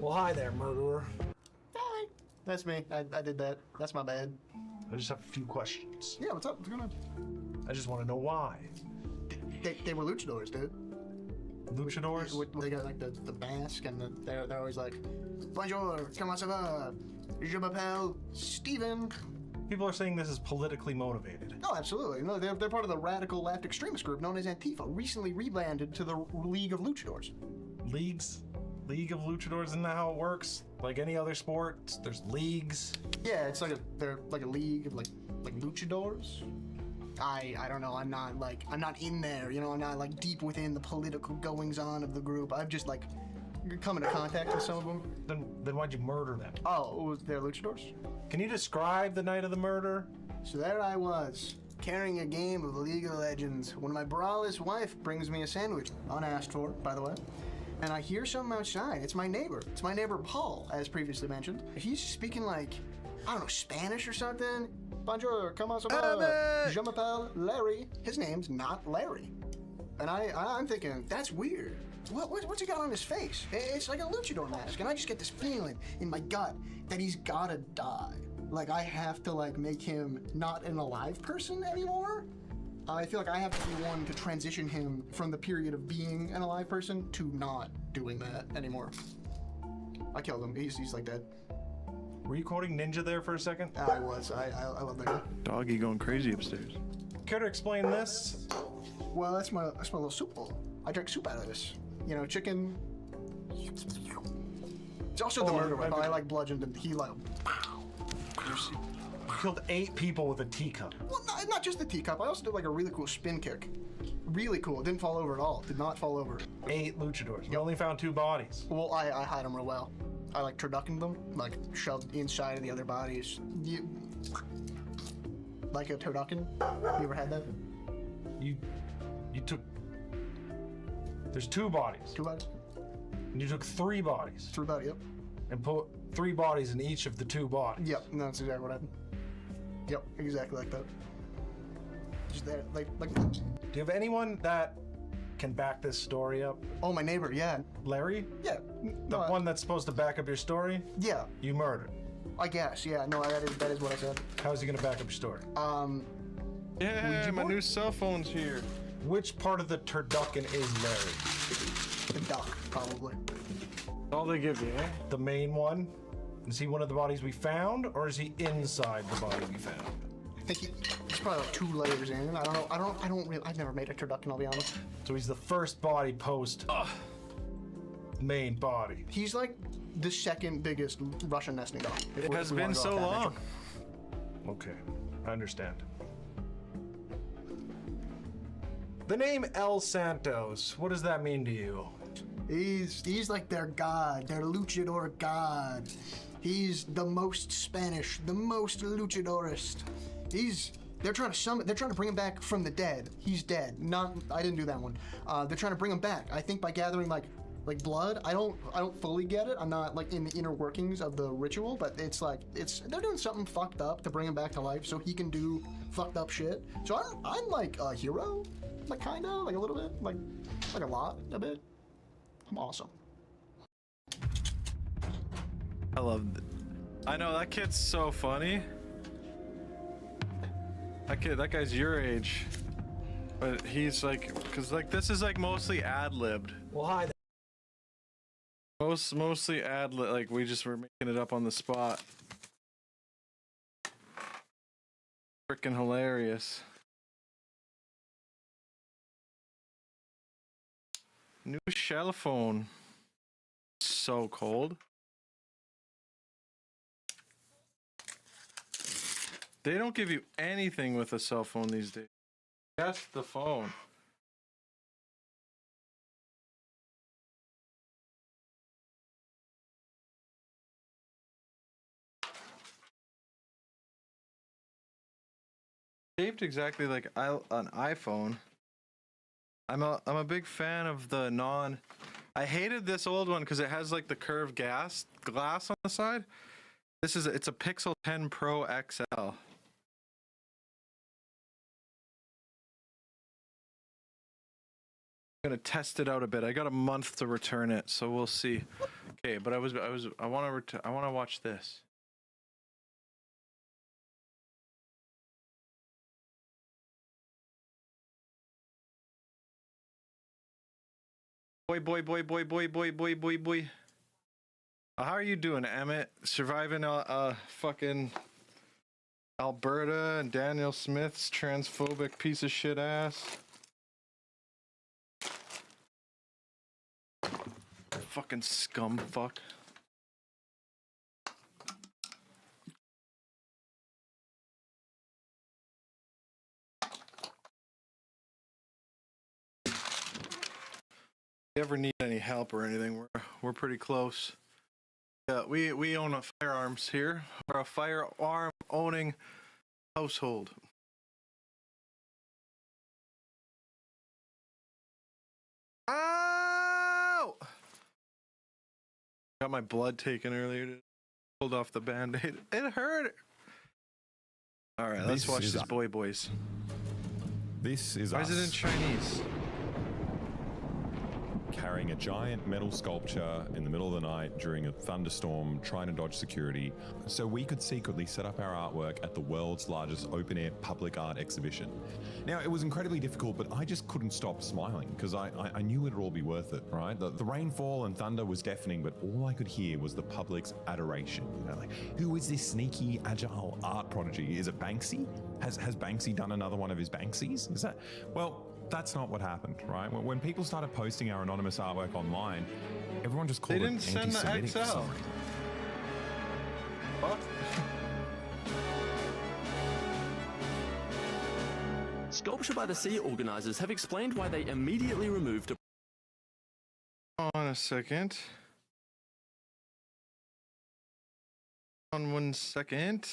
Well, hi there, murderer. Hi. That's me. I did that. That's my bad. I just have a few questions. Yeah, what's up? What's going on? I just want to know why. They were luchadors, dude. Luchadors? They got like the mask and they're always like, bonjour, comment ça va? Je m'appelle Steven. People are saying this is politically motivated. Oh, absolutely. No, they're part of the radical left extremist group known as Antifa, recently rebranded to the League of Luchadors. League of Luchadors, isn't that how it works? Like any other sport, there's leagues. Yeah, it's like they're like a league of like luchadors. I don't know. I'm not in there. You know, I'm not like deep within the political goings on of the group. I've just like come into contact with some of them. Then why'd you murder them? Oh, they're luchadors? Can you describe the night of the murder? So there I was, carrying a game of League of Legends, when my braless wife brings me a sandwich, unasked for, by the way, and I hear something outside. It's my neighbor. It's my neighbor Paul, as previously mentioned. He's speaking like, I don't know, Spanish or something. Bonjour, comment ça va? Je m'appelle Larry. His name's not Larry. And I'm thinking, that's weird. What's he got on his face? It's like a luchador mask, and I just get this feeling in my gut that he's gotta die. Like, I have to, like, make him not an alive person anymore. I feel like I have to be one to transition him from the period of being an alive person to not doing that anymore. I killed him. He's like dead. Were you quoting Ninja there for a second? I was. I love that guy. Doggy going crazy upstairs. Care to explain this? Well, that's my little soup bowl. I drink soup out of this. You know, chicken. It's also the murder weapon. I like bludgeoned and he like. You killed 8 people with a teacup. Well, not just the teacup. I also did like a really cool spin kick. Really cool. It didn't fall over at all. Did not fall over. 8 luchadors. We only found 2 bodies. Well, I hide them real well. I like turduckened them, like shoved inside of the other bodies. Like a turducken? You ever had that? You took. There's 2 bodies. 2 bodies? And you took 3 bodies 3 bodies, yep. and put 3 bodies in each of the 2 bodies. Yep, no, that's exactly what happened. Yep, exactly like that. Just there, like. Do you have anyone that can back this story up? Oh, my neighbor, yeah. Larry? Yeah. The one that's supposed to back up your story? Yeah, You murdered. I guess, yeah. No, that is what I said. How is he gonna back up your story? Yeah, my board? new cell phone's here. Which part of the turducken is Larry? The duck, probably. All they give you, eh? The main one? Is he one of the bodies we found, or is he inside the body we found? I think he's probably like 2 layers in. I don't know. I don't really. I've never made a turducken, I'll be honest. So he's the first body post main body. He's like the second biggest Russian nesting dog. It has been so long. Okay, I understand. The name El Santos, what does that mean to you? He's like their god, their luchador god. He's the most Spanish, the most luchadorist. They're trying to bring him back from the dead. He's dead. I didn't do that one. They're trying to bring him back. I think by gathering like blood. I don't fully get it. I'm not like in the inner workings of the ritual, but they're doing something fucked up to bring him back to life so he can do fucked up shit. So I'm like a hero, like kinda, like a little bit, like a lot, a bit. I'm awesome. I love it. I know, that kid's so funny. That guy's your age. But he's like, cause like this is like mostly ad-libbed. Well, hi there. Mostly ad-lib, like we just were making it up on the spot. Freaking hilarious. New shell phone. So cold. They don't give you anything with a cell phone these days. Just the phone. Shaped exactly like an iPhone. I'm a big fan of the non. I hated this old one because it has like the curved glass on the side. It's a Pixel 10 Pro XL. gonna test it out a bit. I got a month to return it, so we'll see. Okay, but I want to watch this. Boy. How are you doing, Emmett? Surviving fucking Alberta and Daniel Smith's transphobic piece of shit ass. Fucking scum fuck. If you ever need any help or anything, we're pretty close. Yeah, we own firearms here. We're a firearm owning household. Ow! Got my blood taken earlier. Pulled off the band-aid. It hurt. All right, let's watch this boys. This is Why is it in Chinese? carrying a giant metal sculpture in the middle of the night during a thunderstorm, trying to dodge security, so we could secretly set up our artwork at the world's largest open-air public art exhibition. Now, it was incredibly difficult, but I just couldn't stop smiling because I knew it'd all be worth it, right? The rainfall and thunder was deafening, but all I could hear was the public's adoration. You know, like, who is this sneaky, agile art prodigy? Is it Banksy? Has Banksy done another one of his Banksies? Is that, well, that's not what happened, right? When people started posting our anonymous artwork online, everyone just called They it didn't send the anti-Semitic for XL. some reason. What? Sculpture by the Sea organisers have explained why they immediately removed a On a second. On 1 second.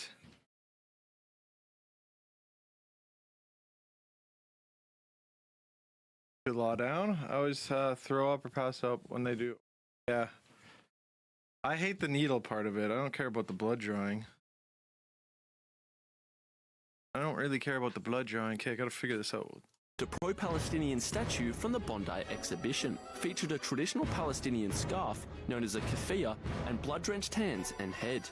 Law down. I always throw up or pass out when they do. Yeah. I hate the needle part of it. I don't care about the blood drawing. I don't really care about the blood drawing. Okay, I gotta figure this out. pro-Palestinian statue from the Bondi exhibition. Featured a traditional Palestinian scarf known as a keffiyeh and blood-drenched hands and head.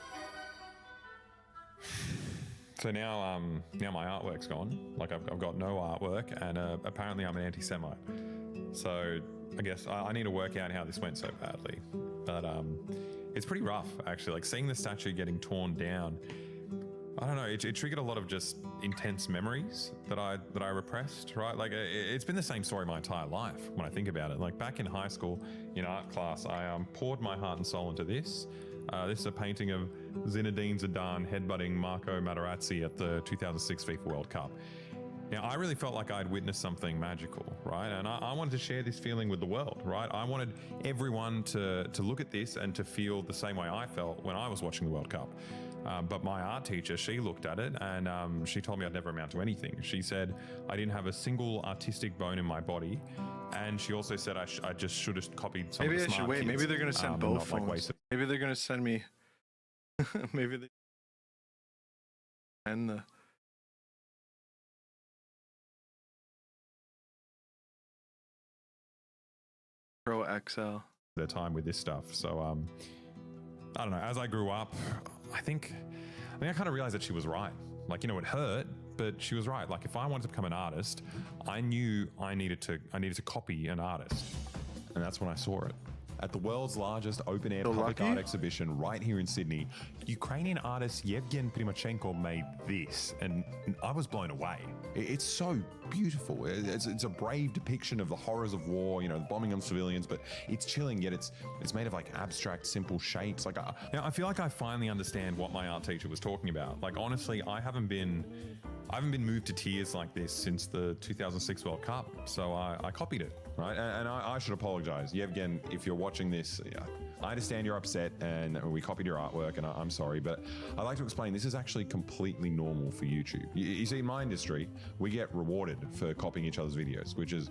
So now my artwork's gone. Like I've got no artwork, and apparently I'm an anti-Semite. So I guess I need to work out how this went so badly. But it's pretty rough, actually. Like seeing the statue getting torn down. I don't know. It triggered a lot of just intense memories that I repressed. Right? Like it's been the same story my entire life when I think about it. Like back in high school in art class, I poured my heart and soul into this. This is a painting of Zinedine Zidane headbutting Marco Materazzi at the 2006 FIFA World Cup. Now, I really felt like I'd witnessed something magical, right? And I wanted to share this feeling with the world, right? I wanted everyone to look at this and to feel the same way I felt when I was watching the World Cup. But my art teacher, she looked at it and she told me I'd never amount to anything. She said I didn't have a single artistic bone in my body. And she also said I just should have copied some of the smart Maybe I should wait. kids, Maybe they're going to send both not, like, phones. Maybe they're going to send me... Maybe they... And the... Pro XL. their time with this stuff. So I don't know. As I grew up, I think I kind of realized that she was right. Like, you know, it hurt, but she was right. Like, if I wanted to become an artist, I knew I needed to copy an artist, and that's when I saw it. At the world's largest open-air public art exhibition right here in Sydney, Ukrainian artist Yevgen Primachenko made this, and I was blown away. It's so beautiful. It's a brave depiction of the horrors of war, you know, the bombing on civilians, but it's chilling, yet it's made of like abstract, simple shapes. Like, now I feel like I finally understand what my art teacher was talking about. Like, honestly, I haven't been moved to tears like this since the 2006 World Cup, so I copied it, right? And I should apologize. Yevgen, if you're watching this, yeah, I understand you're upset and we copied your artwork, and I'm sorry, but I'd like to explain this is actually completely normal for YouTube. You see, in my industry, we get rewarded for copying each other's videos, which is,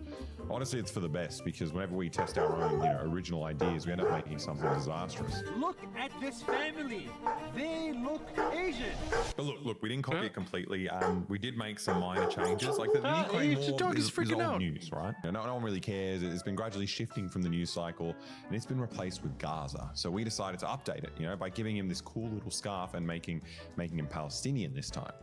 honestly, it's for the best, because whenever we test our own, you know, original ideas, we end up making something disastrous. Look at this family. They look Asian. But look, we didn't copy it completely. We did make some minor changes. Like the Ukraine the war dog is is freaking old out. news, right? No one really cares. It's been gradually shifting from the news cycle, and it's been replaced with garbage. Gaza. So we decided to update it, by giving him this cool little scarf and making him Palestinian this time.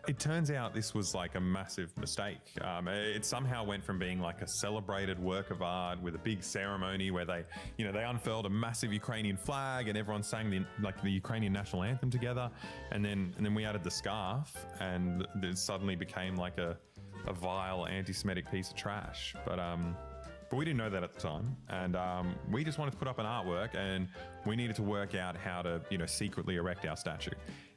It turns out this was like a massive mistake. It somehow went from being like a celebrated work of art with a big ceremony where they unfurled a massive Ukrainian flag and everyone sang the Ukrainian national anthem together, and then we added the scarf, and it suddenly became like a vile anti-Semitic piece of trash. But we didn't know that at the time, and we just wanted to put up an artwork, and we needed to work out how to secretly erect our statue.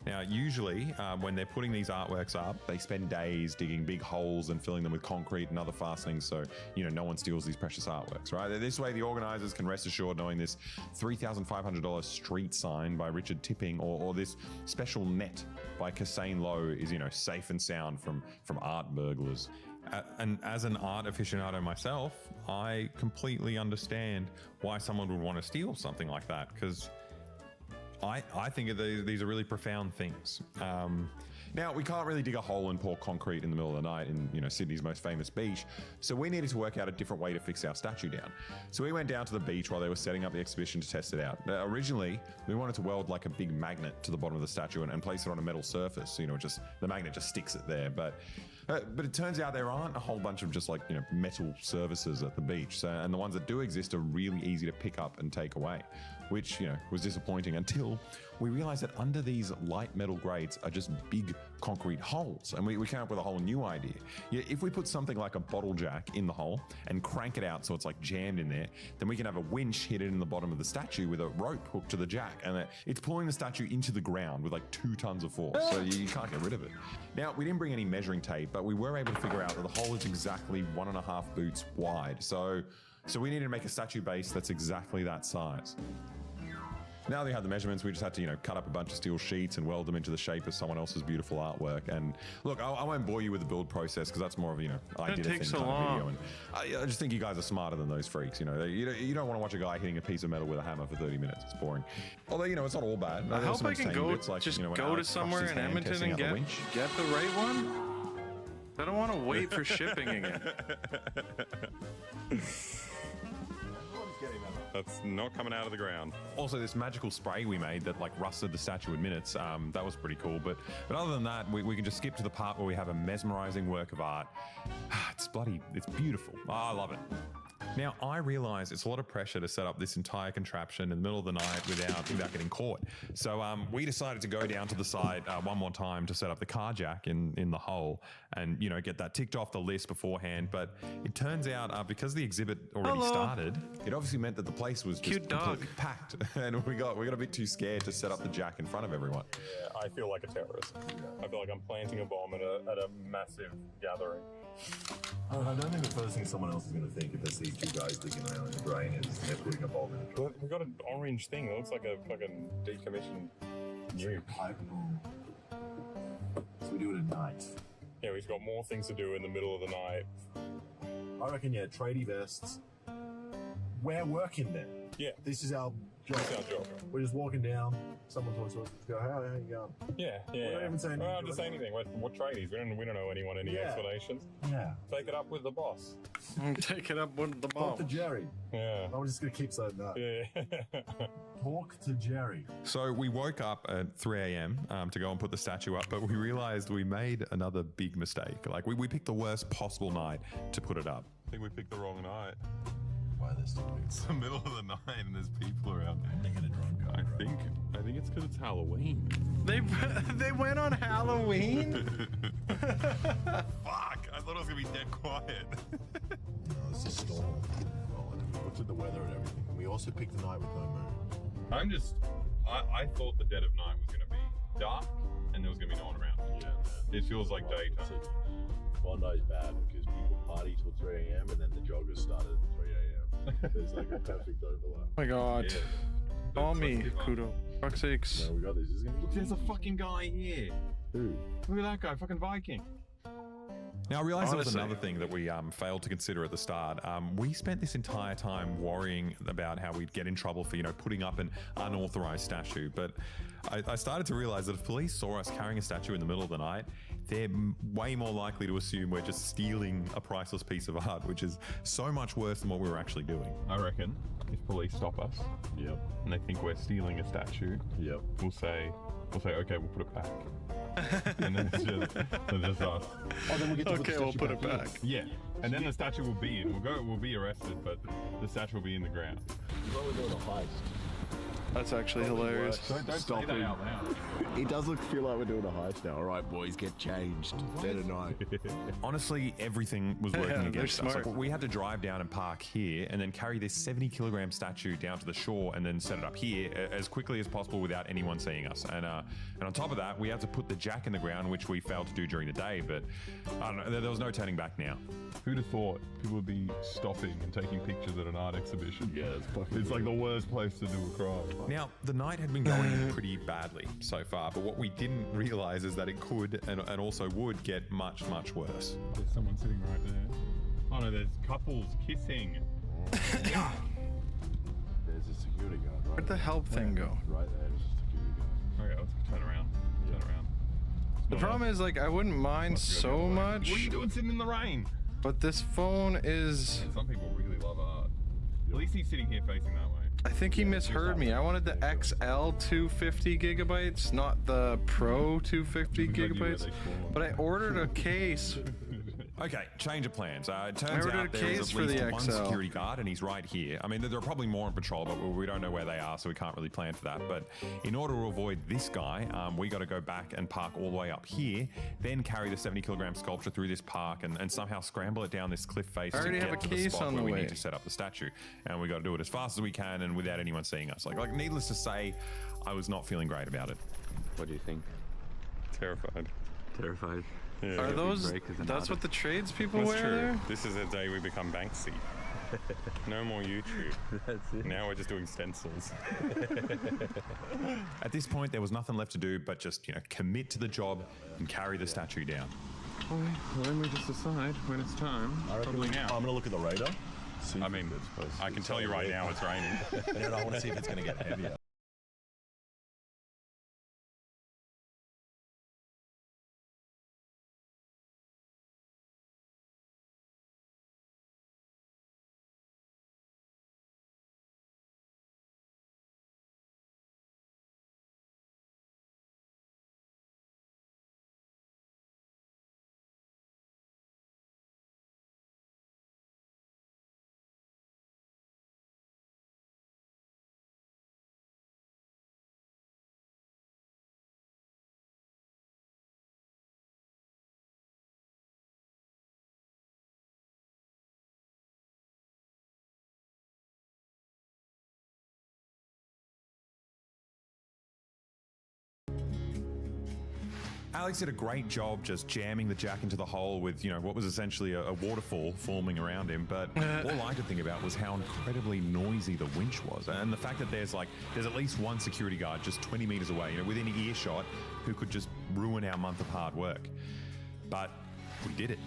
Now, usually when they're putting these artworks up, they spend days digging big holes and filling them with concrete and other fastenings so, no one steals these precious artworks, right? This way, the organizers can rest assured knowing this $3,500 street sign by Richard Tipping or this special net by Kassane Lowe is, safe and sound from art burglars. And as an art aficionado myself, I completely understand why someone would want to steal something like that, because I think these are really profound things. Now, we can't really dig a hole and pour concrete in the middle of the night in Sydney's most famous beach, so we needed to work out a different way to fix our statue down. So we went down to the beach while they were setting up the exhibition to test it out. Originally, we wanted to weld like a big magnet to the bottom of the statue and place it on a metal surface, so the magnet just sticks it there. But it turns out there aren't a whole bunch of just metal surfaces at the beach, and the ones that do exist are really easy to pick up and take away, which was disappointing until we realized that under these light metal grates are just big concrete holes, and we came up with a whole new idea. If we put something like a bottle jack in the hole and crank it out so it's like jammed in there, then we can have a winch hit it in the bottom of the statue with a rope hooked to the jack, and it's pulling the statue into the ground with like 2 tons of force, so you can't get rid of it. Now, we didn't bring any measuring tape, but we were able to figure out that the hole is exactly 1.5 boots wide, so we needed to make a statue base that's exactly that size. Now that we had the measurements, we just had to, cut up a bunch of steel sheets and weld them into the shape of someone else's beautiful artwork. And look, I won't bore you with the build process because that's more of, I did a thing so kind long. of video. And I just think you guys are smarter than those freaks. You don't want to watch a guy hitting a piece of metal with a hammer for 30 minutes. It's boring. Although, it's not all bad. I hope I can go to somewhere in Edmonton and get the right one. I don't want to wait for shipping again. That's not coming out of the ground. Also, this magical spray we made that rusted the statue in minutes, that was pretty cool. But other than that, we can just skip to the part where we have a mesmerizing work of art. It's beautiful. I love it. Now, I realize it's a lot of pressure to set up this entire contraption in the middle of the night without getting caught. So we decided to go down to the side one more time to set up the car jack in the hole and, get that ticked off the list beforehand. But it turns out because the exhibit already started, it obviously meant that the place was just completely packed. And we got a bit too scared to set up the jack in front of everyone. Yeah, I feel like a terrorist. I feel like I'm planting a bomb at a massive gathering. I don't think the first thing someone else is going to think if they see 2 guys digging around in the brain is they're putting a bomb in a truck. We got an orange thing that looks like a fucking decommissioned nuke. Pipe bomb. So we do it at night. Yeah, we've got more things to do in the middle of the night. I reckon, tradie vests. We're working there. Yeah. This is our job. That's our job. We're just walking down. Someone talks to us. Go, how you going? Yeah. We don't even say anything. Well, just say anything. What tradies? We don't owe anyone any explanations. Yeah. Take it up with the boss. Take it up with the Talk to bomb. Jerry. Yeah. I'm just going to keep saying that. Yeah. Talk to Jerry. So we woke up at 3 a.m. To go and put the statue up, but we realized we made another big mistake. We picked the worst possible night to put it up. I think we picked the wrong night. Why this topic? It's the middle of the night and there's people around. They get a drunk guy. I think it's because it's Halloween. They went on Halloween? Fuck! I thought it was gonna be dead quiet. No, it's a storm. Well, we looked at the weather and everything. We also picked the night with no moon. I thought the dead of night was gonna be dark and there was gonna be no one around. Yeah. It feels like daytime. Bondi's bad because people party till 3 a.m. and then the joggers started at 3 a.m. There's like a perfect overlap. Oh my god. Yeah. Call me, Kudo. Fuck's sakes. No, we got this. This is gonna be There's a fucking guy here. Who? Look at that guy, fucking Viking. Now, I realized there was Honestly. another thing that we failed to consider at the start. We spent this entire time worrying about how we'd get in trouble for, putting up an unauthorized statue. But I started to realize that if police saw us carrying a statue in the middle of the night, they're way more likely to assume we're just stealing a priceless piece of art, which is so much worse than what we were actually doing. I reckon if police stop us Yep. and they think we're stealing a statue, Yep. we'll say, okay, we'll put it back. And then it's just us. Oh, then we get to Okay, we'll put it in. back. Yeah. And then the statue will be in. We'll be arrested, but the statue will be in the ground. We're only doing a heist. That's actually hilarious. Don't Stop say that him. out loud. It does feel like we're doing a heist now. All right, boys, get changed. Dead or night. Honestly, everything was Yeah, working they're against us. smart. Like, we had to drive down and park here and then carry this 70-kilogram statue down to the shore and then set it up here as quickly as possible without anyone seeing us. And on top of that, we had to put the jack in the ground, which we failed to do during the day. But I don't know, there was no turning back now. Who'd have thought people would be stopping and taking pictures at an art exhibition? Yeah, it's fucking. It's like the worst place to do a crime. Now, the night had been going pretty badly so far, but what we didn't realize is that it could and also would get much, much worse. There's someone sitting right there. Oh no, there's couples kissing. There's a security guard. Right Where'd the help thing go? Right there, there's a security guard. Okay, let's turn around. Turn around. The problem is, like, I wouldn't mind so much, What are you doing sitting in the rain? but this phone is. Some people really love art. At least he's sitting here facing that way. I think he misheard me. I wanted the XL 250 gigabytes, not the Pro 250 gigabytes. But I ordered a case. Okay, change of plans. It turns ordered out a there's case at for least the one XL. security guard, and he's right here. I mean, there are probably more on patrol, but we don't know where they are, so we can't really plan for that. But in order to avoid this guy, we got to go back and park all the way up here, then carry the 70-kilogram sculpture through this park, and somehow scramble it down this cliff face I to already get have a to the case spot on where the we way. need to set up the statue. And we got to do it as fast as we can and without anyone seeing us. Like needless to say, I was not feeling great about it. What do you think? Terrified. Terrified? Yeah. Are those? break as an That's what artist. the tradespeople That's wear true. there? This is the day we become Banksy. No more YouTube. That's it. Now we're just doing stencils. At this point, there was nothing left to do but just, commit to the job and carry the statue down. Well, then we just decide when it's time. Probably now. I'm gonna look at the radar. See I mean, I can tell you right now it's raining. And I want to see if it's going to get heavier. Alex did a great job just jamming the jack into the hole with, what was essentially a waterfall forming around him. But all I could think about was how incredibly noisy the winch was. And the fact that there's at least one security guard just 20 meters away, within earshot, who could just ruin our month of hard work. But we did it.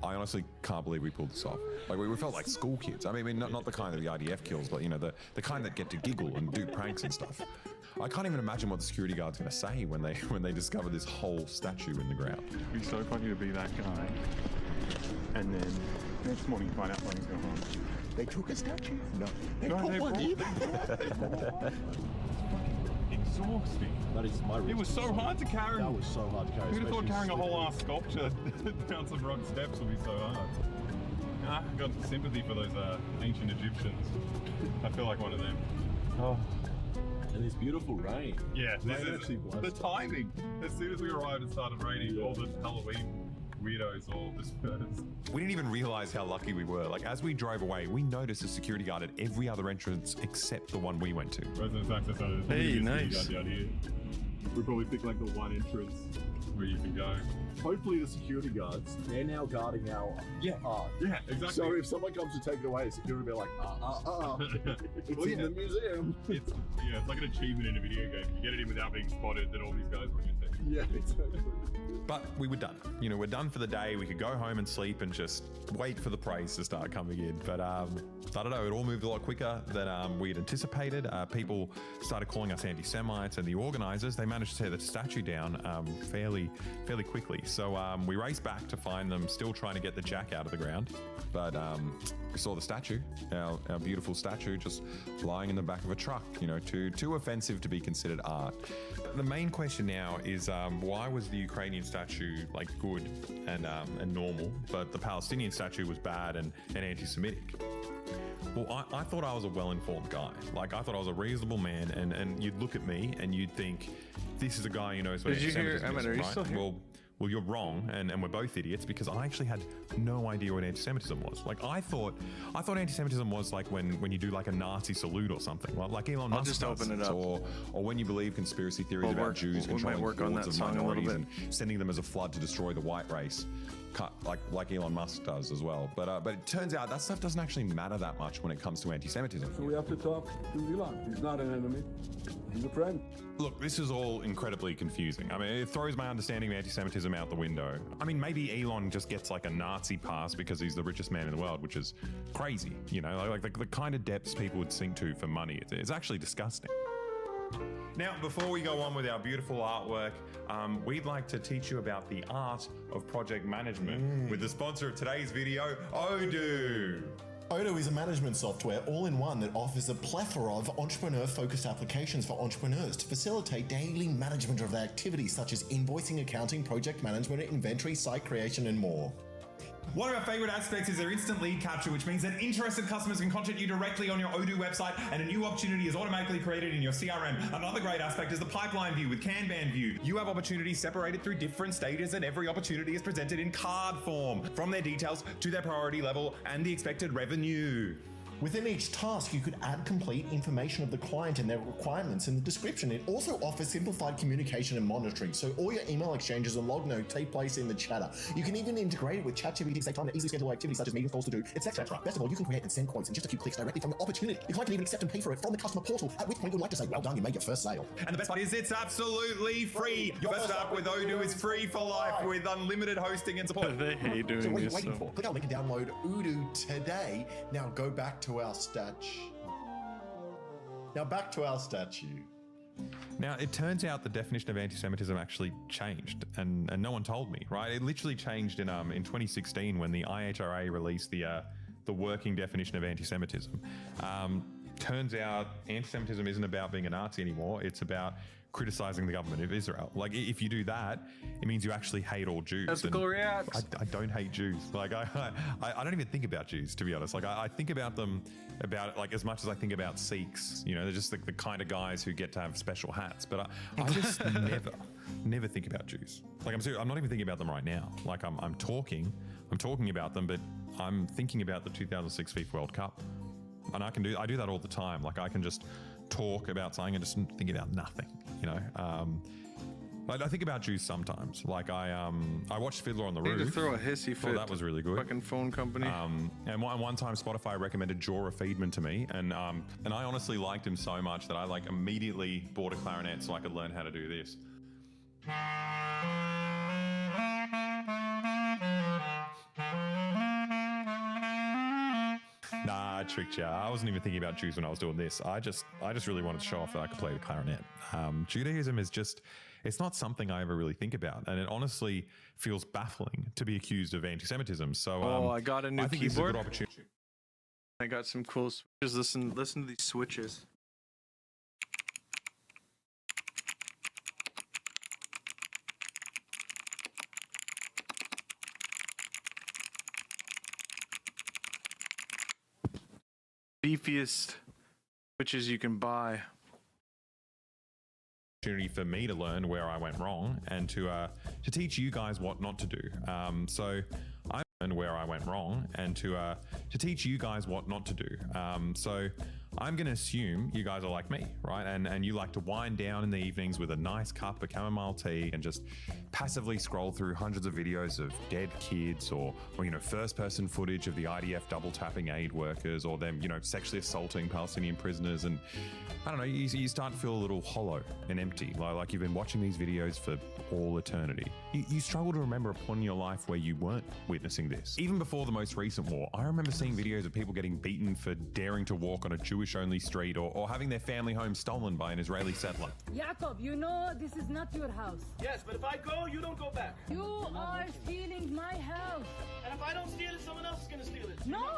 I honestly can't believe we pulled this off. We felt like school kids. I mean, not the kind that the IDF kills, but the kind that get to giggle and do pranks and stuff. I can't even imagine what the security guard's going to say when they discover this whole statue in the ground. It'd be so funny to be that guy. And then next morning you find out something's going on. They took a statue? No. They No, put they one brought- in. Exhausting. That is my It was so hard to carry. That was so hard to carry. Who'd have thought especially carrying a whole slippery. ass sculpture down some rock steps would be so hard? I got sympathy for those ancient Egyptians. I feel like one of them. Oh. And this beautiful rain. Yeah, Rain this is actually the was- timing. As soon as we arrived, it started raining. All the Halloween weirdos all dispersed. We didn't even realize how lucky we were. As we drove away, we noticed a security guard at every other entrance except the one we went to. Residence access. Hey, nice. Down here. We probably picked the one entrance where you can go. Hopefully the security guards, they're now guarding our art. Yeah, exactly. So if someone comes to take it away, security will be like, it's Well, in yeah. the museum. It's like an achievement in a video game. If you get it in without being spotted, then all these guys will get taken. Yeah, exactly. But we were done. We're done for the day. We could go home and sleep and just wait for the praise to start coming in. But I don't know, it all moved a lot quicker than we had anticipated. People started calling us anti-Semites, and the organizers, they managed to tear the statue down fairly quickly. So we raced back to find them still trying to get the jack out of the ground. But we saw the statue, our beautiful statue, just lying in the back of a truck, too offensive to be considered art. The main question now is why was the Ukrainian statue good and normal, but the Palestinian statue was bad and anti-Semitic? Well, I thought I was a well-informed guy. I thought I was a reasonable man, and you'd look at me and you'd think, this is a guy who knows what anti-Semitism is, are you right? still here? Well, you're wrong, and we're both idiots, because I actually had no idea what anti-Semitism was. I thought anti-Semitism was when you do a Nazi salute or something, like Elon Musk just does, open it up. or when you believe conspiracy theories about Jews we might controlling work on hordes that of song a little minorities bit. and sending them as a flood to destroy the white race, like Elon Musk does as well. But it turns out that stuff doesn't actually matter that much when it comes to anti-Semitism. So we have to talk to Elon. He's not an enemy. He's a friend. Look, this is all incredibly confusing. I mean, it throws my understanding of anti-Semitism out the window. I mean, maybe Elon just gets a Nazi pass because he's the richest man in the world, which is crazy. The kind of depths people would sink to for money. It's actually disgusting. Now, before we go on with our beautiful artwork, we'd like to teach you about the art of project management with the sponsor of today's video, Odoo. Odoo is a management software all-in-one that offers a plethora of entrepreneur-focused applications for entrepreneurs to facilitate daily management of their activities such as invoicing, accounting, project management, inventory, site creation, and more. One of our favorite aspects is their instant lead capture, which means that interested customers can contact you directly on your Odoo website, and a new opportunity is automatically created in your CRM. Another great aspect is the pipeline view with Kanban view. You have opportunities separated through different stages, and every opportunity is presented in card form, from their details to their priority level and the expected revenue. Within each task, you could add complete information of the client and their requirements in the description. It also offers simplified communication and monitoring, so all your email exchanges and log notes take place in the chatter. You can even integrate it with ChatGPT to save time to easily schedule activities such as meetings, calls to do, etc. Best of all, you can create and send quotes in just a few clicks directly from the opportunity. Your client can even accept and pay for it from the customer portal, at which point you'd like to say, well done, you made your first sale. And the best part is it's absolutely free. Your first app with Odoo is free for life with unlimited hosting and support. They hate doing So what are you this. waiting for? Click our link and download Odoo today. Now go back to our statue. Now, it turns out the definition of anti-Semitism actually changed, and no one told me, right? It literally changed in 2016 when the IHRA released the working definition of anti-Semitism. Turns out anti-Semitism isn't about being a Nazi anymore. It's about criticizing the government of Israel. If you do that, it means you actually hate all Jews. Ethical reacts. I don't hate Jews. I don't even think about Jews, to be honest. I think about them as much as I think about Sikhs. They're just the kind of guys who get to have special hats. But I just never think about Jews. I'm serious. I'm not even thinking about them right now. I'm talking about them, but I'm thinking about the 2006 FIFA World Cup. And I do that all the time. I can just talk about something and just think about nothing, I think about Jews sometimes. I watched Fiddler on the Need Roof. to throw a hissy fit. That was really good. Fucking phone company. And one time Spotify recommended Jorah Feedman to me, and I honestly liked him so much that I immediately bought a clarinet so I could learn how to do this. Nah, I tricked you. I wasn't even thinking about Jews when I was doing this. I just really wanted to show off that I could play the clarinet. Judaism is it's not something I ever really think about, and it honestly feels baffling to be accused of anti-Semitism. So, I got a new I think keyboard. This is a good opportunity. I got some cool switches. Listen to these switches. Beefiest switches you can buy. Opportunity for me to learn where I went wrong and to teach you guys what not to do. So I learned where I went wrong and to teach you guys what not to do. So I'm going to assume you guys are like me, right? And you like to wind down in the evenings with a nice cup of chamomile tea and just passively scroll through hundreds of videos of dead kids or first-person footage of the IDF double-tapping aid workers or them, sexually assaulting Palestinian prisoners. And I don't know, you start to feel a little hollow and empty, like you've been watching these videos for all eternity. You struggle to remember a point in your life where you weren't witnessing this. Even before the most recent war, I remember seeing videos of people getting beaten for daring to walk on a Jewish-only street or having their family home stolen by an Israeli settler. Jacob, you know this is not your house. Yes, but if I go, you don't go back. You are stealing my house. And if I don't steal it, someone else is going to steal it. No one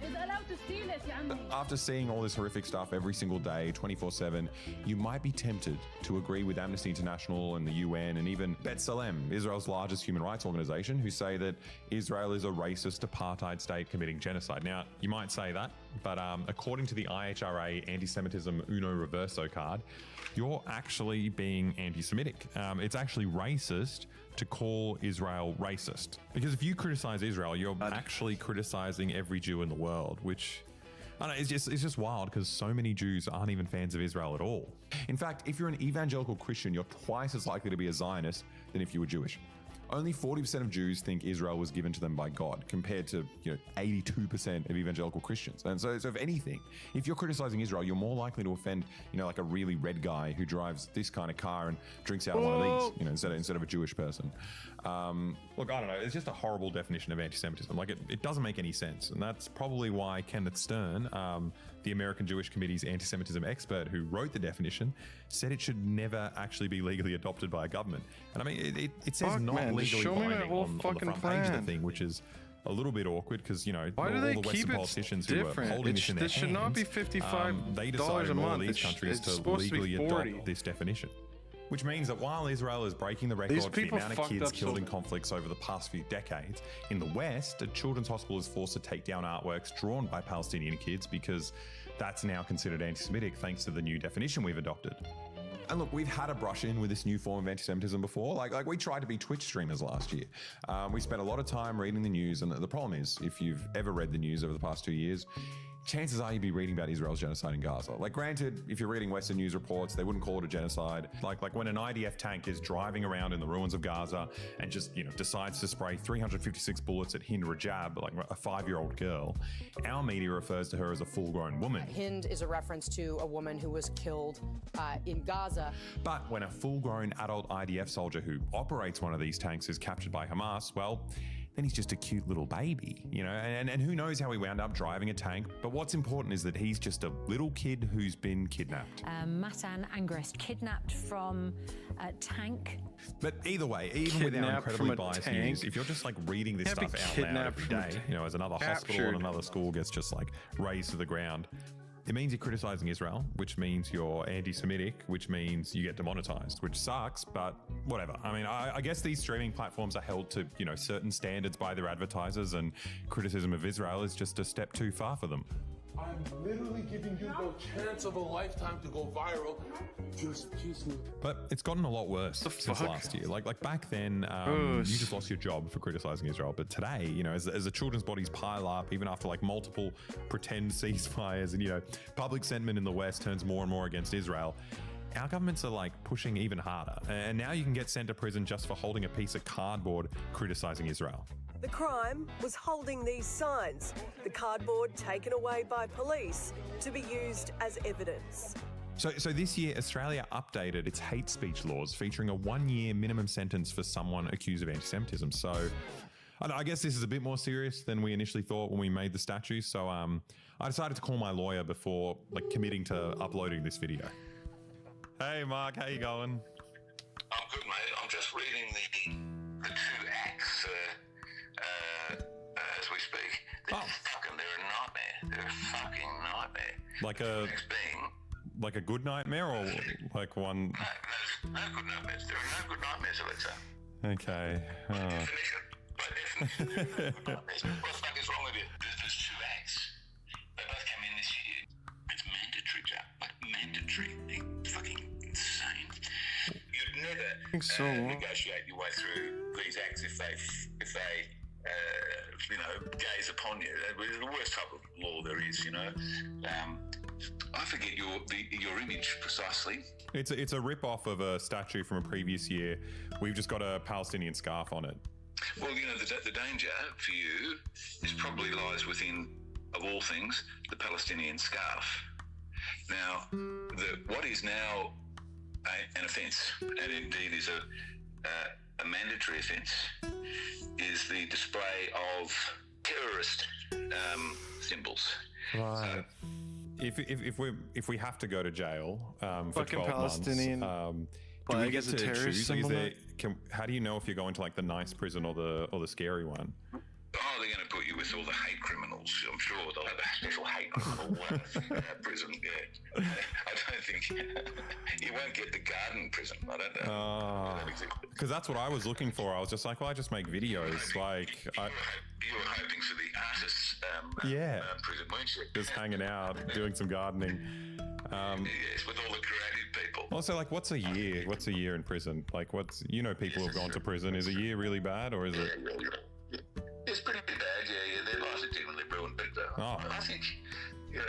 is allowed to steal it, ya ammi. After seeing all this horrific stuff every single day, 24/7, you might be tempted to agree with Amnesty International and the UN and even B'Tselem, Israel's largest human rights organization, who say that Israel is a racist apartheid state committing genocide. Now, you might say that, but according to the IHRA Anti-Semitism Uno Reverso card, you're actually being anti-Semitic. It's actually racist to call Israel racist. Because if you criticize Israel, you're actually criticizing every Jew in the world, which, I don't know, it's just wild because so many Jews aren't even fans of Israel at all. In fact, if you're an evangelical Christian, you're twice as likely to be a Zionist than if you were Jewish. Only 40% of Jews think Israel was given to them by God, compared to 82% of evangelical Christians. And so if anything, if you're criticizing Israel, you're more likely to offend, like a really red guy who drives this kind of car and drinks out of one of these, instead of a Jewish person. Look, I don't know. It's just a horrible definition of anti-Semitism. Like it doesn't make any sense, and that's probably why Kenneth Stern, the American Jewish Committee's anti-Semitism expert who wrote the definition, said it should never actually be legally adopted by a government. And I mean, it says not legally binding on the front page of the thing, which is a little bit awkward because, why do they all the keep Western it politicians who were different? holding this in their hands, should not be $55 they decided a in all of month. these countries It's to supposed to be legally 40. adopt this definition. Which means that while Israel is breaking the record These for the people amount of fucked kids up killed so in bad. conflicts over the past few decades, in the West, a children's hospital is forced to take down artworks drawn by Palestinian kids because that's now considered anti-Semitic thanks to the new definition we've adopted. And look, we've had a brush in with this new form of anti-Semitism before. Like we tried to be Twitch streamers last year. We spent a lot of time reading the news, and the problem is, if you've ever read the news over the past 2 years, chances are you'd be reading about Israel's genocide in Gaza. Like, granted, if you're reading Western news reports, they wouldn't call it a genocide. Like when an IDF tank is driving around in the ruins of Gaza and just, decides to spray 356 bullets at Hind Rajab, like a 5-year-old girl, our media refers to her as a full-grown woman. Hind is a reference to a woman who was killed in Gaza. But when a full-grown adult IDF soldier who operates one of these tanks is captured by Hamas, well, then he's just a cute little baby, and who knows how he wound up driving a tank. But what's important is that he's just a little kid who's been kidnapped. Matan Angrist kidnapped from a tank. But either way, even with our Kidnapped incredibly from a biased tank? news, if you're just reading this Can't be stuff out loud kidnapped every from day, as another hospital captured. and another school gets just razed to the ground, it means you're criticizing Israel, which means you're anti-Semitic, which means you get demonetized, which sucks, but whatever. I mean, I guess these streaming platforms are held to, certain standards by their advertisers, and criticism of Israel is just a step too far for them. I'm literally giving you the chance of a lifetime to go viral. Just kiss me. But it's gotten a lot worse since last year. Like back then, you just lost your job for criticizing Israel. But today, as the children's bodies pile up, even after multiple pretend ceasefires and, public sentiment in the West turns more and more against Israel, our governments are pushing even harder. And now you can get sent to prison just for holding a piece of cardboard criticizing Israel. The crime was holding these signs, the cardboard taken away by police to be used as evidence. So this year, Australia updated its hate speech laws, featuring a 1-year minimum sentence for someone accused of anti-Semitism. So I guess this is a bit more serious than we initially thought when we made the statute. So I decided to call my lawyer before committing to uploading this video. Hey Mark, how you going? I'm good, mate. I'm just reading the 2 acts as we speak. They're a nightmare. They're a fucking nightmare. Like a good nightmare, or one? No good nightmares. There are no good nightmares, Alexa. Okay. By definition. What the fuck is wrong with you? There's 2 acts. They both came in this year. It's mandatory, Jack. Mandatory. It's fucking insane. You'd never negotiate your way through these acts if they gaze upon you. They're the worst type of law there is, you know. I forget your image precisely. It's a rip-off of a statue from a previous year. We've just got a Palestinian scarf on it. Well, you know, the danger for you is probably lies within, of all things, the Palestinian scarf. Now, what is now an offence, and indeed is a mandatory offence, is the display of terrorist symbols. Right. If we have to go to jail for Fucking 12 Palestinian months, do we flag get as a to terrorist choose? symbol now? How do you know if you're going to like the nice prison or the scary one? Oh, they're going to put you with all the hate criminals. I'm sure they'll have a special hate criminal prison. Yeah, I don't think you won't get the garden prison. I don't know. Because that's what I was looking for. I was just like, well, I just make videos. Like, You were hoping for the artists prison, weren't you? just hanging out, doing some gardening. Yes, with all the creative people. Also, like, what's a year? What's a year in prison? Like, people who've gone to prison. Is a year really bad, or is it? It's pretty bad, yeah. Their lives are genuinely ruined, but I think, you know,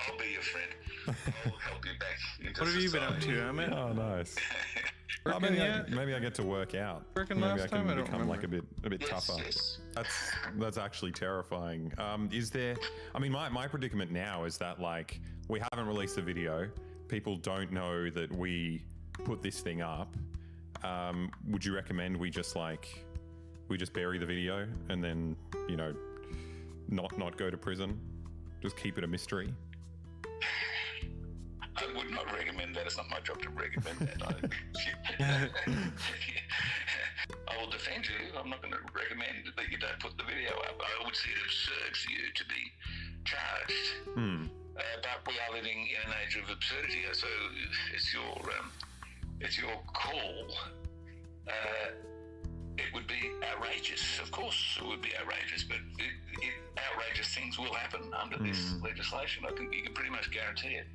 I'll be your friend. I'll help you back into What have you been up society. to, Amit? Oh, nice. Working yet? Maybe I get to work out. Working maybe last I can time? I don't become like a bit Yes, tougher. yes. That's actually terrifying. Is there? I mean, my predicament now is that like we haven't released the video. People don't know that we put this thing up. Would you recommend we just bury the video and then, you know, not go to prison? Just keep it a mystery. I would not recommend that. It's not my job to recommend that. I will defend you. I'm not going to recommend that you don't put the video up. I would see it absurd for you to be charged. But we are living in an age of absurdity, so it's your call. It would be outrageous. Of course, it would be outrageous, but outrageous things will happen under this legislation. I think you can pretty much guarantee it.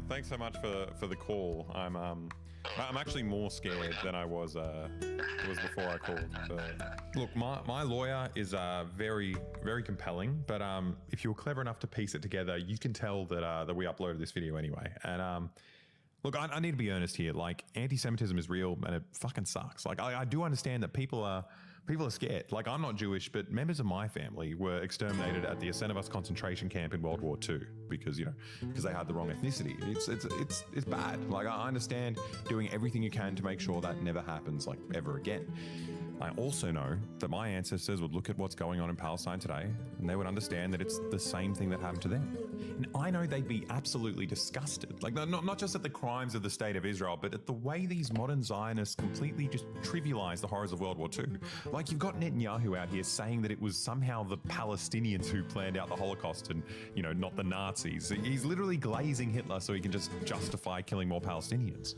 Thanks so much for the call. I'm actually more scared than I was before I called. So. Look, my lawyer is very, very compelling, but if you were clever enough to piece it together, you can tell that we uploaded this video anyway. And look, I need to be earnest here. Like, anti-Semitism is real, and it fucking sucks. Like, I do understand that people are scared. Like, I'm not Jewish, but members of my family were exterminated at the Jasenovec concentration camp in World War II because they had the wrong ethnicity. It's bad. Like, I understand doing everything you can to make sure that never happens, like, ever again. I also know that my ancestors would look at what's going on in Palestine today and they would understand that it's the same thing that happened to them. And I know they'd be absolutely disgusted. Like, not just at the crimes of the state of Israel, but at the way these modern Zionists completely just trivialize the horrors of World War II. Like, you've got Netanyahu out here saying that it was somehow the Palestinians who planned out the Holocaust and, not the Nazis. He's literally glazing Hitler so he can just justify killing more Palestinians.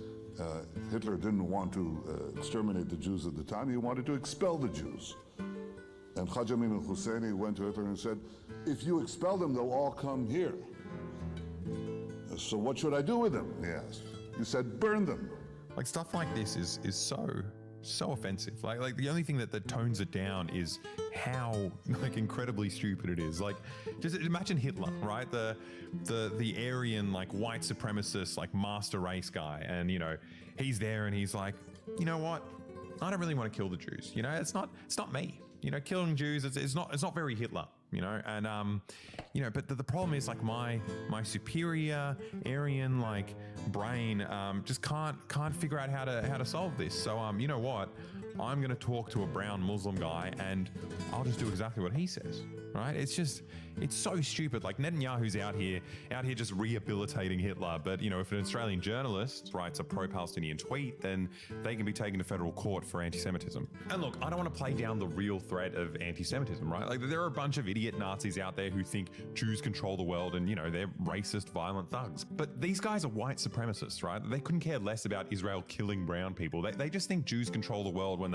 Hitler didn't want to exterminate the Jews at the time. He wanted to expel the Jews. And Haj Amin al-Husseini went to Hitler and said, if you expel them, they'll all come here. So what should I do with them? He asked. He said, burn them. Like, stuff like this is so offensive. Like the only thing that tones it down is how incredibly stupid it is. Like, just imagine Hitler, right? The Aryan, like, white supremacist, like, master race guy, and he's there and he's like, you know what? I don't really want to kill the Jews. It's not me. Killing Jews, it's not very Hitler. And but the problem is, like, my superior Aryan, like, brain just can't figure out how to solve this. So you know what? I'm going to talk to a brown Muslim guy and I'll just do exactly what he says, right? It's so stupid. Like, Netanyahu's out here just rehabilitating Hitler. But, if an Australian journalist writes a pro-Palestinian tweet, then they can be taken to federal court for anti-Semitism. And look, I don't want to play down the real threat of anti-Semitism, right? Like, there are a bunch of idiot Nazis out there who think Jews control the world and, they're racist, violent thugs. But these guys are white supremacists, right? They couldn't care less about Israel killing brown people. They just think Jews control the world when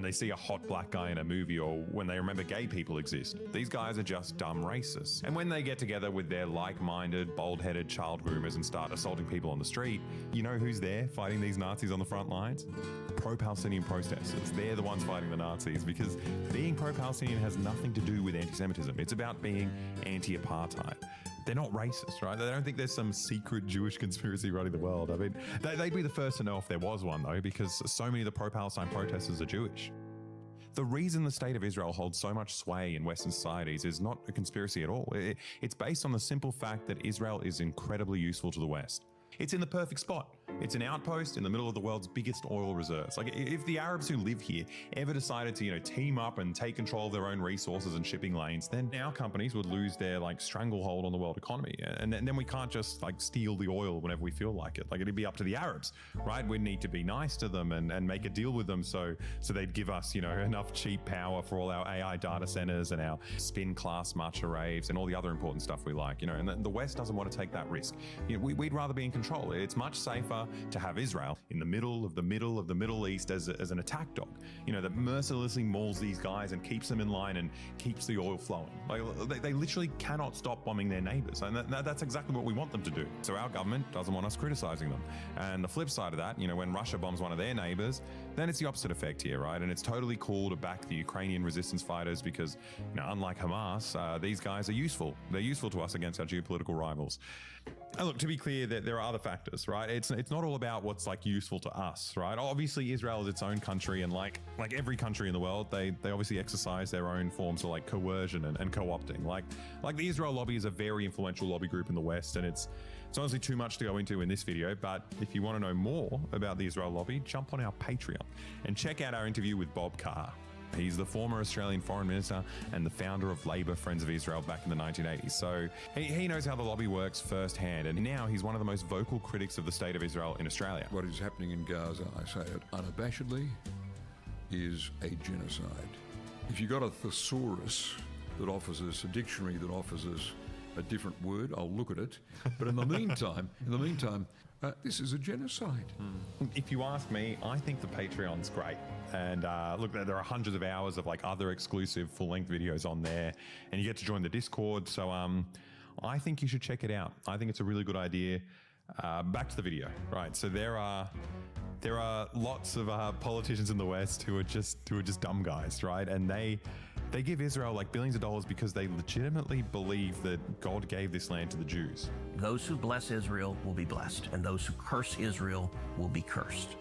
they see a hot black guy in a movie or when they remember gay people exist. These guys guys are just dumb racists. And when they get together with their like-minded, bald-headed child groomers and start assaulting people on the street, you know who's there fighting these Nazis on the front lines? Pro-Palestinian protesters. They're the ones fighting the Nazis because being pro-Palestinian has nothing to do with anti-Semitism. It's about being anti-apartheid. They're not racist, right? They don't think there's some secret Jewish conspiracy running the world. I mean, they'd be the first to know if there was one, though, because so many of the pro-Palestine protesters are Jewish. The reason the state of Israel holds so much sway in Western societies is not a conspiracy at all. It's based on the simple fact that Israel is incredibly useful to the West. It's in the perfect spot. It's an outpost in the middle of the world's biggest oil reserves. Like, if the Arabs who live here ever decided to, team up and take control of their own resources and shipping lanes, then our companies would lose their stranglehold on the world economy. And then we can't just steal the oil whenever we feel like it. Like, it'd be up to the Arabs, right? We'd need to be nice to them and make a deal with them so they'd give us, enough cheap power for all our AI data centers and our spin class matcha raves and all the other important stuff we like, and the West doesn't want to take that risk. We'd rather be in control. It's much safer to have Israel in the middle of the Middle East as an attack dog, that mercilessly mauls these guys and keeps them in line and keeps the oil flowing. Like, they literally cannot stop bombing their neighbors, and that's exactly what we want them to do. So our government doesn't want us criticizing them. And the flip side of that, when Russia bombs one of their neighbors, then it's the opposite effect here, right? And it's totally cool to back the Ukrainian resistance fighters because, unlike Hamas, these guys are useful. They're useful to us against our geopolitical rivals. And look, to be clear, that there are other factors, right? It's not all about what's useful to us, right? Obviously, Israel is its own country, and like every country in the world, they obviously exercise their own forms of coercion and co-opting. Like the Israel lobby is a very influential lobby group in the West, and it's honestly too much to go into in this video. But if you want to know more about the Israel lobby, jump on our Patreon and check out our interview with Bob Carr. He's the former Australian foreign minister and the founder of Labour Friends of Israel back in the 1980s. So he knows how the lobby works firsthand, and now he's one of the most vocal critics of the state of Israel in Australia. What is happening in Gaza, I say it unabashedly, is a genocide. If you've got a thesaurus that offers us, a dictionary that offers us a different word, I'll look at it. But in the meantime, this is a genocide. If you ask me, I think the Patreon's great. And look, there are hundreds of hours of other exclusive full-length videos on there, and you get to join the Discord. So I think you should check it out. I think it's a really good idea. Back to the video, right? So there are lots of politicians in the West who are just dumb guys, right? And they give Israel billions of dollars because they legitimately believe that God gave this land to the Jews. Those who bless Israel will be blessed, and those who curse Israel will be cursed.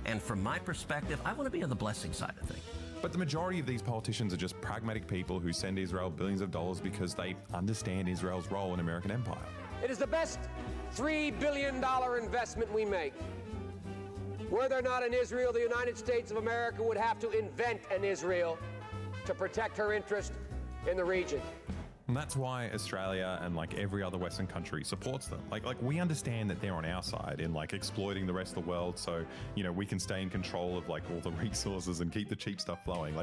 And from my perspective, I want to be on the blessing side of things. But the majority of these politicians are just pragmatic people who send Israel billions of dollars because they understand Israel's role in American empire. It is the best $3 billion investment we make. Were there not an Israel, the United States of America would have to invent an Israel to protect her interest in the region. And that's why Australia and every other Western country supports them. We understand that they're on our side in exploiting the rest of the world, so we can stay in control of all the resources and keep the cheap stuff flowing.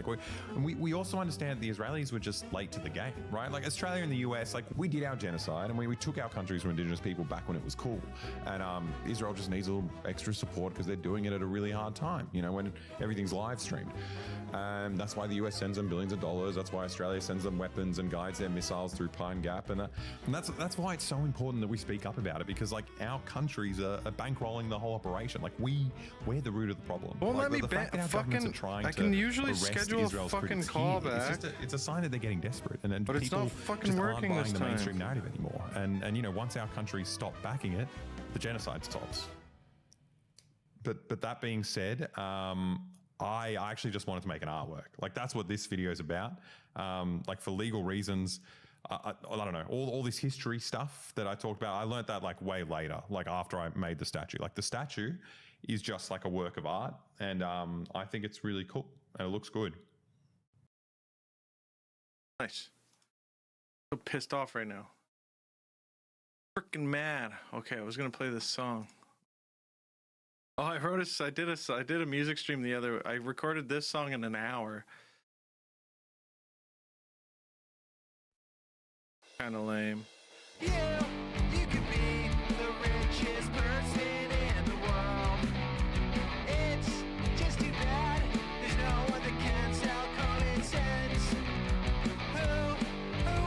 We also understand that the Israelis were just late to the game, right? Australia and the US, we did our genocide and we took our countries from indigenous people back when it was cool. And Israel just needs a little extra support because they're doing it at a really hard time, when everything's live streamed. That's why the US sends them billions of dollars. That's why Australia sends them weapons and guides their missiles through Pine Gap, and that's why it's so important that we speak up about it, because our countries are bankrolling the whole operation. We're the root of the problem. Well, let me I can usually schedule Israel's a fucking critics call here. back. It's a sign that they're getting desperate, and But it's people not fucking just working aren't this buying the time. mainstream narrative anymore. And once our countries stop backing it, the genocide stops. But that being said, I actually just wanted to make an artwork. That's what this video is about. For legal reasons, I don't know, all this history stuff that I talked about, I learned that way later, after I made the statue. The statue is just a work of art, and I think it's really cool and it looks good. Nice. So pissed off right now. Freaking mad. Okay, I was gonna play this song. Oh, I did a music stream I recorded this song in an hour. Kind of lame. Yeah, you could be the richest person in the world. It's just too bad there's no one that can sell common sense. Who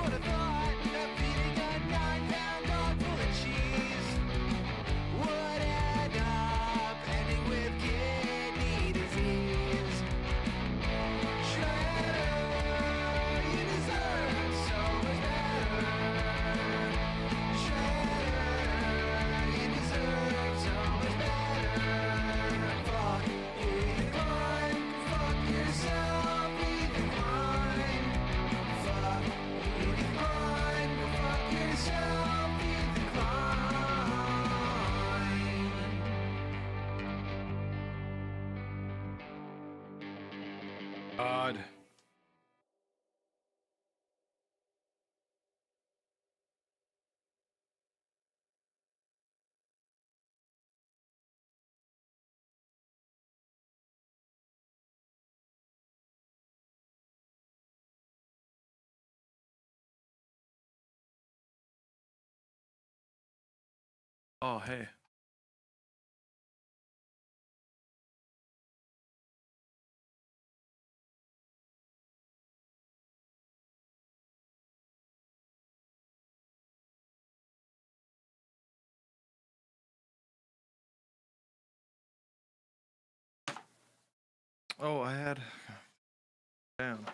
God. Oh, hey. Oh, I had. Damn.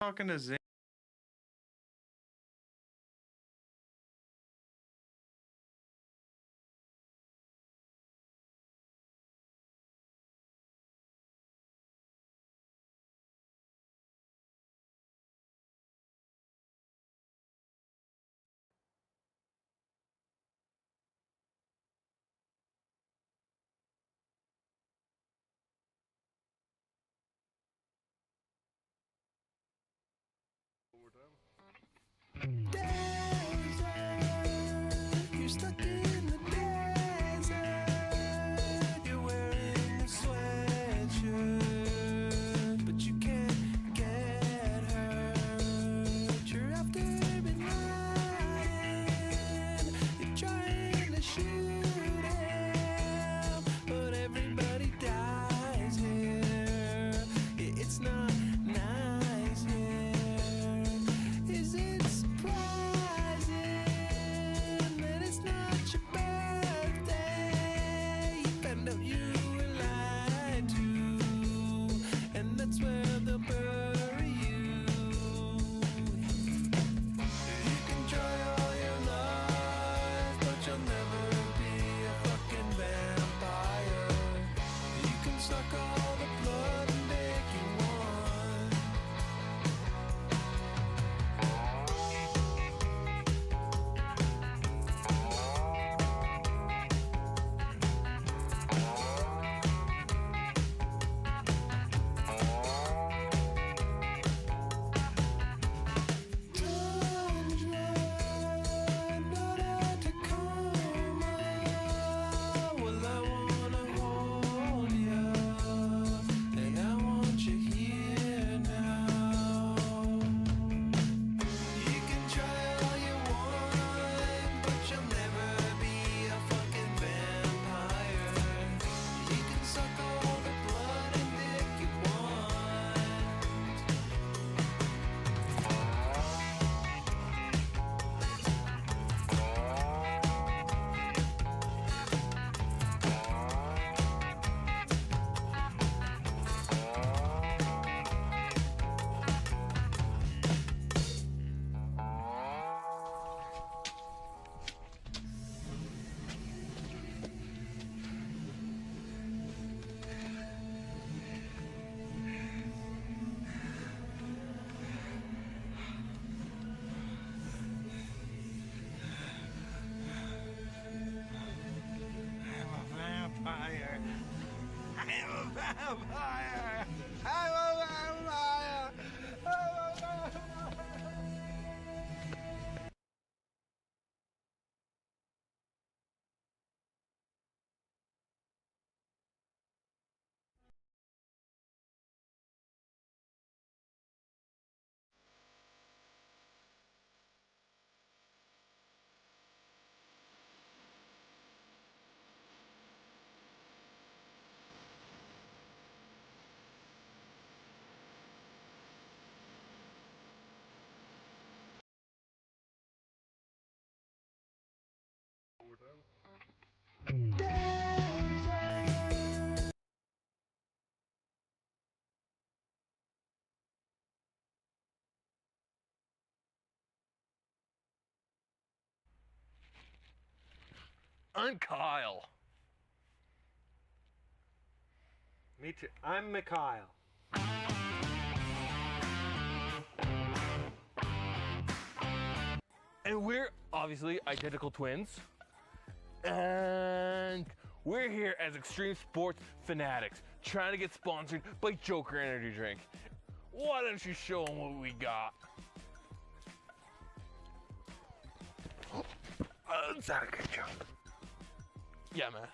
Talking to Zane. You're stuck in the desert. You're wearing a sweatshirt, but you can't get hurt. You're after Bin Laden. You're trying to shoot him, but everybody dies here. It's not nice here. Is it surprising that it's not your birthday? You found out you were lied to, and that's where they'll bury you. You can try all your life, but you'll never be a fucking vampire. You can suck all the blood and dick you want. Well, I wanna hold ya, and I want you here now. You can try all you want, but you'll never be a fucking vampire. You can suck all the blood and dick you want. I'm a vampire. I'm a vampire. I'm a vampire. I'm a vampire. I'm Kyle. Me too. I'm Mikhail. And we're obviously identical twins. And we're here as extreme sports fanatics, trying to get sponsored by Joker Energy Drink. Why don't you show them what we got? Is that a good joke? Yeah, man.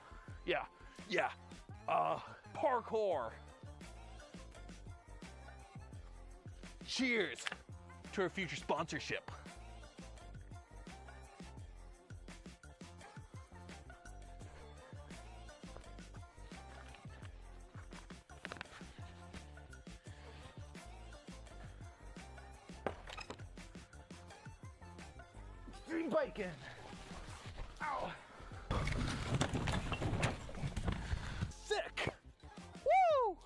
Yeah. Parkour. Cheers to our future sponsorship. Street biking. Ow. Sick. Woo!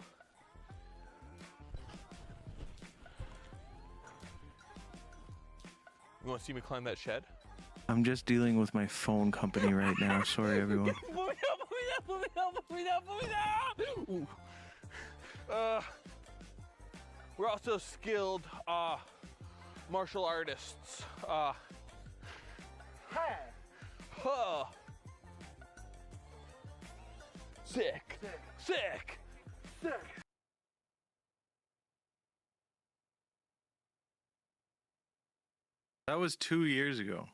You want to see me climb that shed? I'm just dealing with my phone company right now. Sorry, everyone. Put me down. Ooh. We're also skilled martial artists. Hey! Huh. Sick. That was 2 years ago.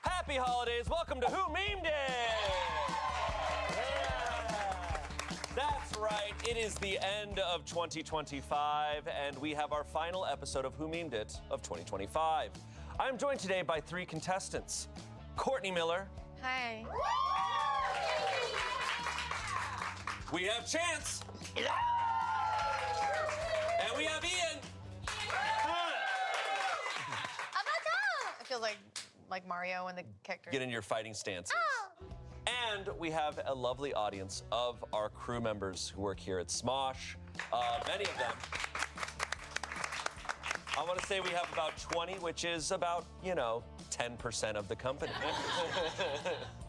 Happy holidays. Welcome to Who Memed It? That's right. It is the end of 2025, and we have our final episode of Who Memed It of 2025. I'm joined today by 3 contestants. Courtney Miller. Hi. We have Chance. And we have Ian. I feel like Mario and the character. Get in your fighting stance. And we have a lovely audience of our crew members who work here at Smosh. Many of them. I want to say we have about 20, which is about, 10% of the company.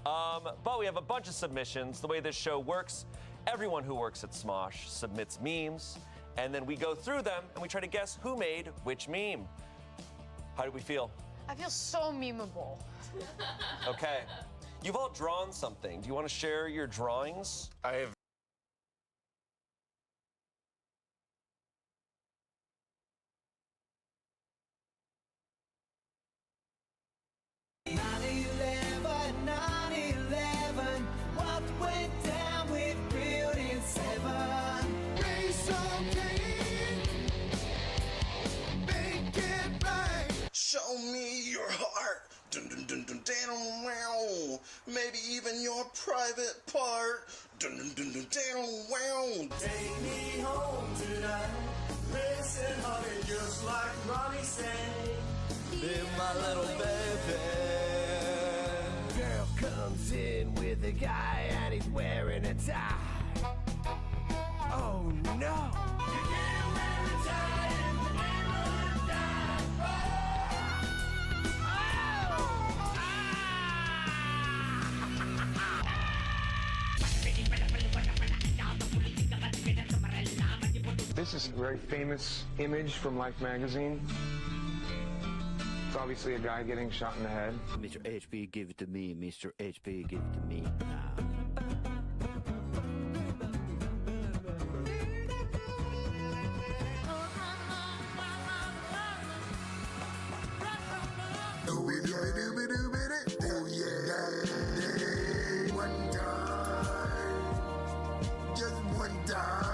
But we have a bunch of submissions. The way this show works, everyone who works at Smosh submits memes, and then we go through them and we try to guess who made which meme. How do we feel? I feel so memeable. Okay. You've all drawn something. Do you want to share your drawings? I have. Show me your heart. Dun, dun, dun, dun, dun, wow. Maybe even your private part. Dun, dun, dun, dun, dun, wow. Take me home tonight. Listen, honey, just like Ronnie said. Be my little baby. Girl comes in with a guy and he's wearing a tie. Oh no. You can't wear a tie in the neighborhood die. This is a very famous image from Life magazine. It's obviously a guy getting shot in the head. Mr. HP, give it to me. Mr. HP, give it to me now. Oh yeah. One time. Just one time.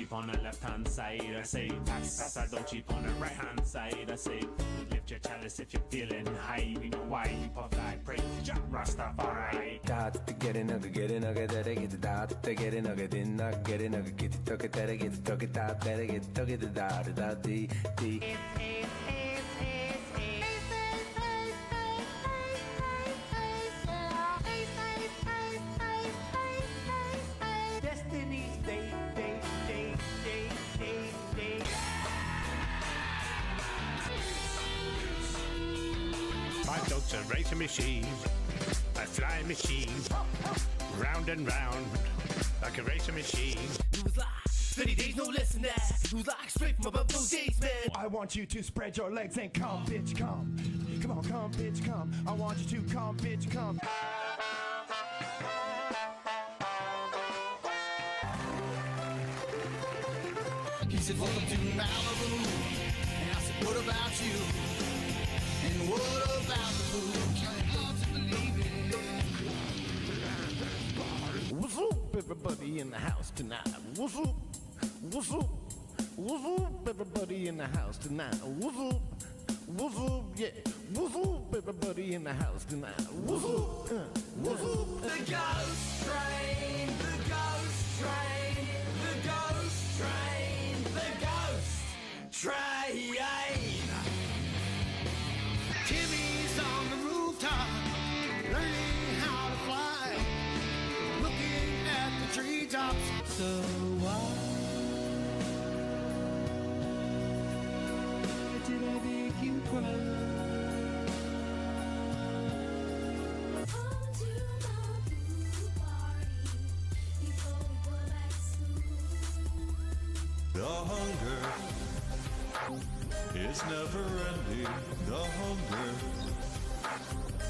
cheap on the left hand side. I say pass, I don't cheap on the right hand side. I say lift your chalice if you're feeling high. We know why you puff like praise Jah Rastafari. Dot to get it, nugget, get it, nugget, that I get the dot to get it, nugget, then not get it, nugget, get it, tuck it, that I get the tuck it, dot, that I get the tuck it, the dot, dot, D. Destiny's day. My dog's a racing machine, a flying machine, round and round, like a racing machine. It was like 30 days, no less than that. It was like straight from above those days, man. I want you to spread your legs and come, bitch, come. Come on, come, bitch, come. I want you to come, bitch, come. He said, welcome to Malibu. And I said, what about you? And what about the food? Hard to believe it. What's up, everybody in the house tonight? What's up? What's up? What's up, everybody in the house tonight? What's up? What's up? Yeah. What's up, everybody in the house tonight? What's up? What's up? The ghost train, the ghost train, the ghost train, the ghost train. Timmy's on the rooftop, learning how to fly, looking at the treetops. So why did I make you cry? The hunger is never ending. The hunger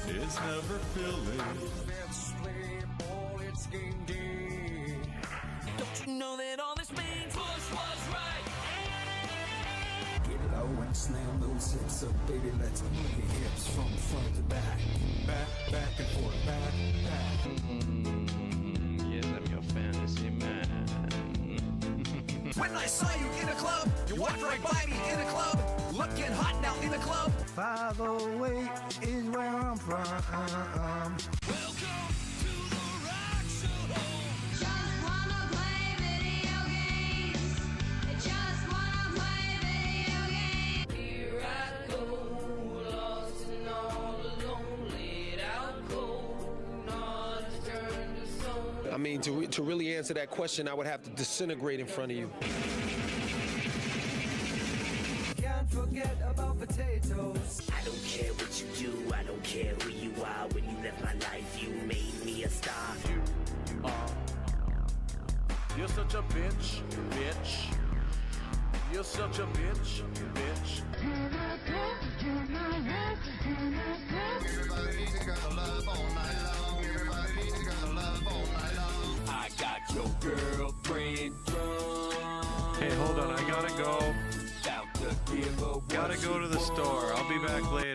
is never filling. Let's play ball, it's game day. Don't you know that all this means push was right? Get low and slam those hips up, baby. Let's move your hips from front to back. Back and forth, back. Yes, I'm your fantasy man. When I saw you in a club, you walked right by me in a club, looking hot now in a club. 508 is where I'm from. Welcome to the rock show. Just wanna play video games. Just wanna play video games. Here I go, lost and all alone, laid out cold, not turned to stone. I mean, to really answer that question, I would have to disintegrate in front of you. Can't forget about potatoes. I don't care what you do, I don't care who you are. When you left my life, you made me a star. You're such a bitch, bitch. You're such a bitch, bitch. I got your girlfriend drunk. Hey, hold on, I gotta go. About to give away. Gotta go to the store. I'll be back later.